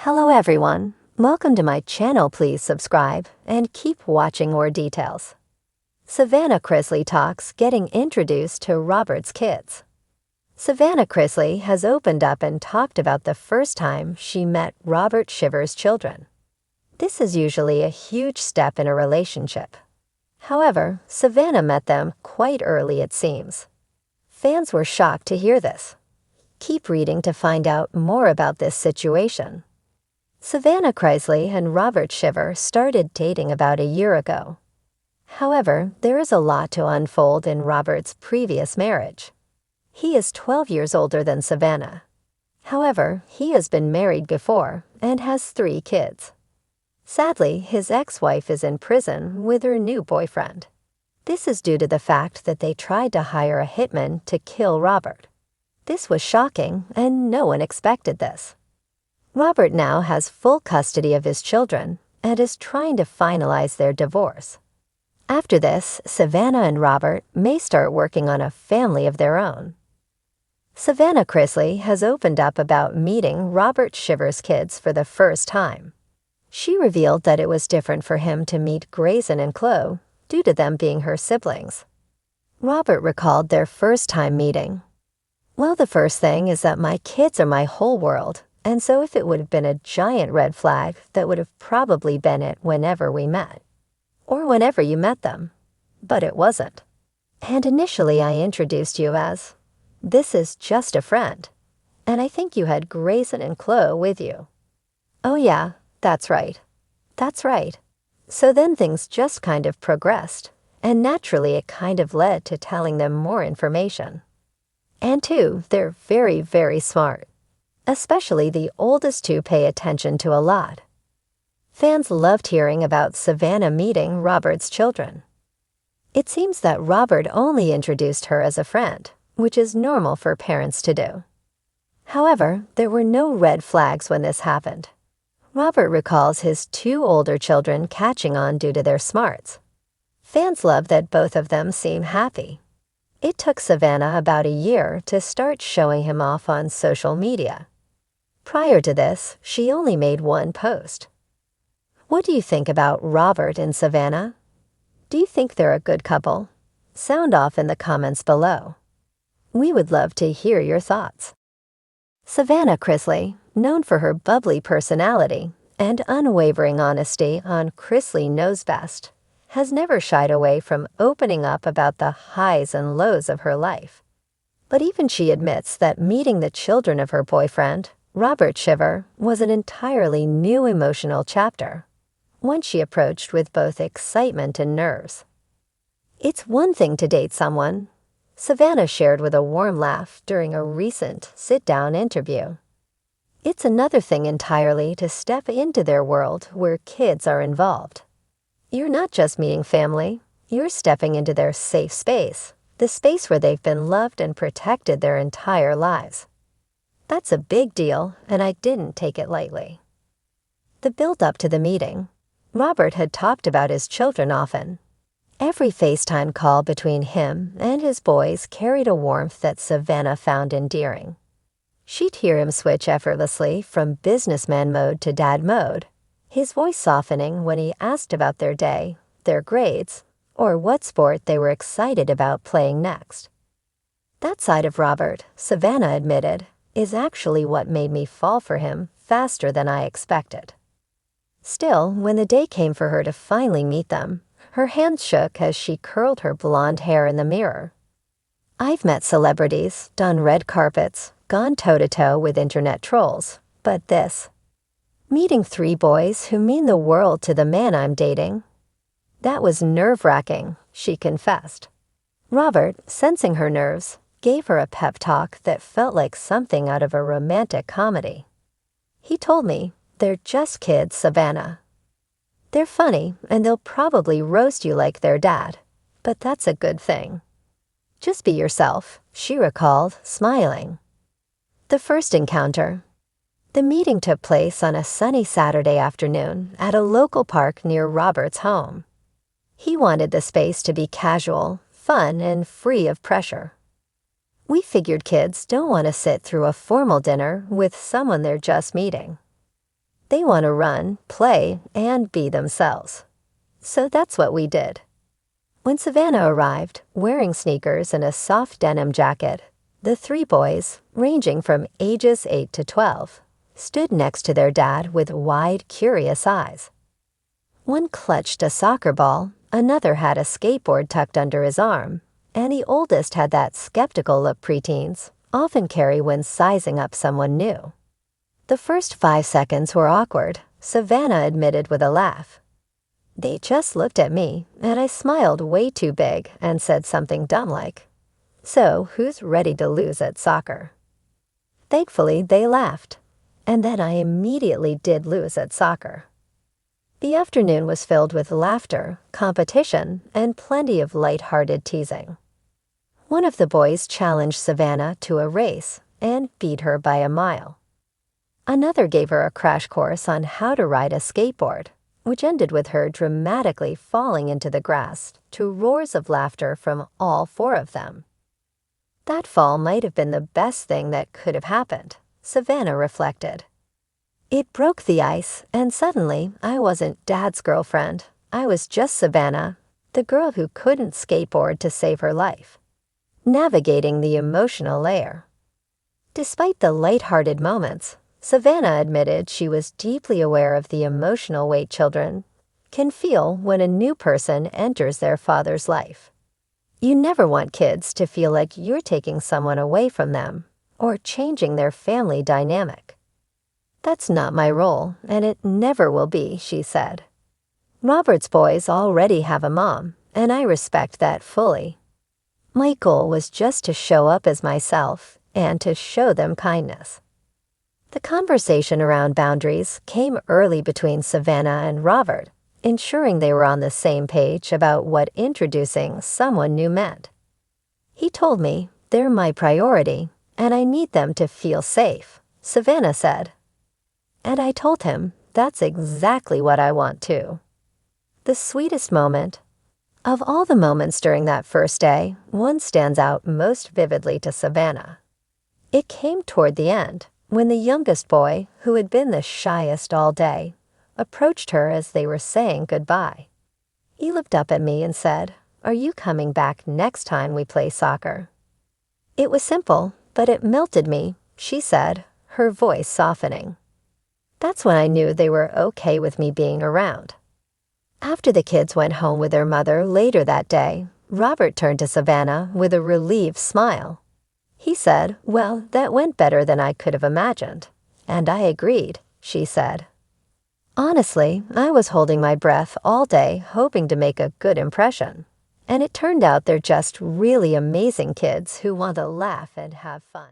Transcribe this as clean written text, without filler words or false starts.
Hello everyone, welcome to my channel. Please subscribe and keep watching more details. Savannah Chrisley talks getting introduced to Robert's kids. Savannah Chrisley has opened up and talked about the first time she met Robert Shiver's children. This is usually a huge step in a relationship. However, Savannah met them quite early, it seems. Fans were shocked to hear this. Keep reading to find out more about this situation. Savannah Chrisley and Robert Shiver started dating about a year ago. However, there is a lot to unfold in Robert's previous marriage. He is 12 years older than Savannah. However, he has been married before and has 3 kids. Sadly, his ex-wife is in prison with her new boyfriend. This is due to the fact that they tried to hire a hitman to kill Robert. This was shocking, and no one expected this. Robert now has full custody of his children and is trying to finalize their divorce. After this, Savannah and Robert may start working on a family of their own. Savannah Chrisley has opened up about meeting Robert Shiver's kids for the first time. She revealed that it was different for him to meet Grayson and Chloe due to them being her siblings. Robert recalled their first time meeting. "Well, the first thing is that my kids are my whole world. And so if it would have been a giant red flag, that would have probably been it whenever we met. Or whenever you met them. But it wasn't. And initially I introduced you as, this is just a friend. And I think you had Grayson and Chloe with you." "Oh yeah, that's right. That's right." So then things just kind of progressed. And naturally it kind of led to telling them more information. And too, they're very, very smart. Especially the oldest 2 pay attention to a lot. Fans loved hearing about Savannah meeting Robert's children. It seems that Robert only introduced her as a friend, which is normal for parents to do. However, there were no red flags when this happened. Robert recalls his 2 older children catching on due to their smarts. Fans love that both of them seem happy. It took Savannah about a year to start showing him off on social media. Prior to this, she only made 1 post. What do you think about Robert and Savannah? Do you think they're a good couple? Sound off in the comments below. We would love to hear your thoughts. Savannah Chrisley, known for her bubbly personality and unwavering honesty on Chrisley Knows Best, has never shied away from opening up about the highs and lows of her life. But even she admits that meeting the children of her boyfriend, Robert Shiver, was an entirely new emotional chapter, one she approached with both excitement and nerves. "It's one thing to date someone," Savannah shared with a warm laugh during a recent sit-down interview. "It's another thing entirely to step into their world where kids are involved. You're not just meeting family, you're stepping into their safe space, the space where they've been loved and protected their entire lives. That's a big deal, and I didn't take it lightly." The build-up to the meeting. Robert had talked about his children often. Every FaceTime call between him and his boys carried a warmth that Savannah found endearing. She'd hear him switch effortlessly from businessman mode to dad mode, his voice softening when he asked about their day, their grades, or what sport they were excited about playing next. That side of Robert, Savannah admitted, is actually what made me fall for him faster than I expected. Still, when the day came for her to finally meet them, her hands shook as she curled her blonde hair in the mirror. "I've met celebrities, done red carpets, gone toe-to-toe with internet trolls, but this, meeting 3 boys who mean the world to the man I'm dating, that was nerve-wracking," she confessed. Robert, sensing her nerves, gave her a pep talk that felt like something out of a romantic comedy. He told me, "They're just kids, Savannah. They're funny, and they'll probably roast you like their dad, but that's a good thing. Just be yourself," she recalled, smiling. The first encounter. The meeting took place on a sunny Saturday afternoon at a local park near Robert's home. He wanted the space to be casual, fun, and free of pressure. "We figured kids don't want to sit through a formal dinner with someone they're just meeting." They want to run, play, and be themselves. So that's what we did. When Savannah arrived, wearing sneakers and a soft denim jacket, the three boys, ranging from ages 8 to 12, stood next to their dad with wide, curious eyes. One clutched a soccer ball, another had a skateboard tucked under his arm, and the oldest had that skeptical look preteens often carry when sizing up someone new. The first 5 seconds were awkward, Savannah admitted with a laugh. They just looked at me, and I smiled way too big and said something dumb like, "So, who's ready to lose at soccer?" Thankfully, they laughed, and then I immediately did lose at soccer. The afternoon was filled with laughter, competition, and plenty of light-hearted teasing. One of the boys challenged Savannah to a race and beat her by a mile. Another gave her a crash course on how to ride a skateboard, which ended with her dramatically falling into the grass to roars of laughter from all 4 of them. That fall might have been the best thing that could have happened, Savannah reflected. It broke the ice, and suddenly I wasn't Dad's girlfriend. I was just Savannah, the girl who couldn't skateboard to save her life, navigating the emotional layer. Despite the light-hearted moments, Savannah admitted she was deeply aware of the emotional weight children can feel when a new person enters their father's life. You never want kids to feel like you're taking someone away from them or changing their family dynamic. That's not my role, and it never will be, she said. Robert's boys already have a mom, and I respect that fully. My goal was just to show up as myself and to show them kindness. The conversation around boundaries came early between Savannah and Robert, ensuring they were on the same page about what introducing someone new meant. He told me they're my priority, and I need them to feel safe, Savannah said. And I told him that's exactly what I want too. The sweetest moment. Of all the moments during that first day, one stands out most vividly to Savannah. It came toward the end, when the youngest boy, who had been the shyest all day, approached her as they were saying goodbye. He looked up at me and said, "Are you coming back next time we play soccer?" It was simple, but it melted me, she said, her voice softening. That's when I knew they were okay with me being around. After the kids went home with their mother later that day, Robert turned to Savannah with a relieved smile. He said, "Well, that went better than I could have imagined." And I agreed, she said. Honestly, I was holding my breath all day hoping to make a good impression. And it turned out they're just really amazing kids who want to laugh and have fun.